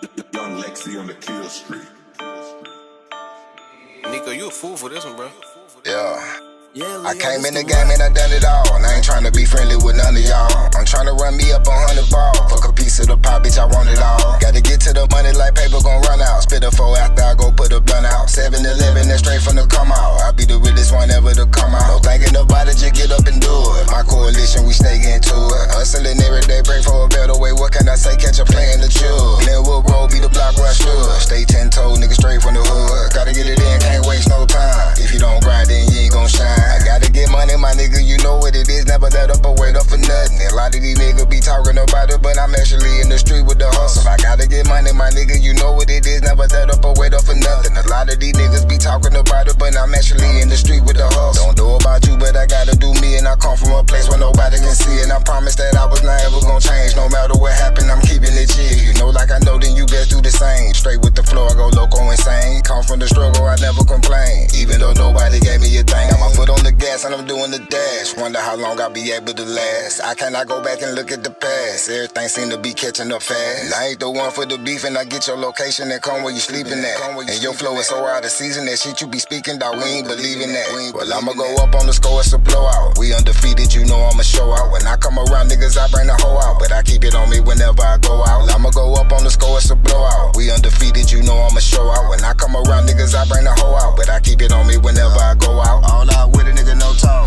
Young Lexi on the kill street. Nico, you a fool for this one, bro. Yeah. Yeah, I came in the game and I done it all, and I ain't tryna be friendly with none of y'all. I'm tryna run me up 100 ball. Fuck a piece of the pie, bitch, I want it all. Gotta get to the money like paper gon' run out. Spit a 4 after I go put a blunt out. 7-Eleven, that's straight from the come out. I be the realest one ever to come out. No thinking about it, just get up and do it. My coalition, we stay into it. Hustling every day, pray for a better way. What can I say? Catch a play in the chill. Glenwood Road be the block where I should. Stay 10-toe, nigga, straight from the hood. Gotta get it in, can't waste no time. If you don't grind, then you ain't gon' shine. I gotta get money, my nigga, you know what it is. Never let up or wait up for nothing. A lot of these niggas be talking about it, but I'm actually in the street with the hustle. I gotta get money, my nigga, you know what it is. Never let up or wait up for nothing. A lot of these niggas be talking about it, but I'm actually in the street with the hustle. Don't know about you, but I gotta do me, and I come from a place where nobody can see it. I promise that I was not ever gonna change. No matter what happened, I'm keeping it chill. You know, like I know, then you best do the same. Straight with the flow, I go loco insane. Come from the struggle, I never complain. Even though nobody gave me a thing, got my foot on the gas and I'm doing the dash. Wonder how long I'll be able to last. I cannot go back and look at the past. Everything seem to be catching up fast. And I ain't the one for the beef, and I get your location and come where you sleeping at. And your flow is so out of season, that shit you be speaking, dog, we ain't believing that. Well, I'ma go up on the score, it's a blowout. We undefeated, you know I'ma show out. When I come around, niggas, I bring the hoe out. But I keep it on me whenever I go out. I'ma go up on the score, it's a blowout. We undefeated, you know I'ma show out. When I come around, niggas, I bring the hoe out. But I keep it on me whenever I go out. All out with a nigga, no talk.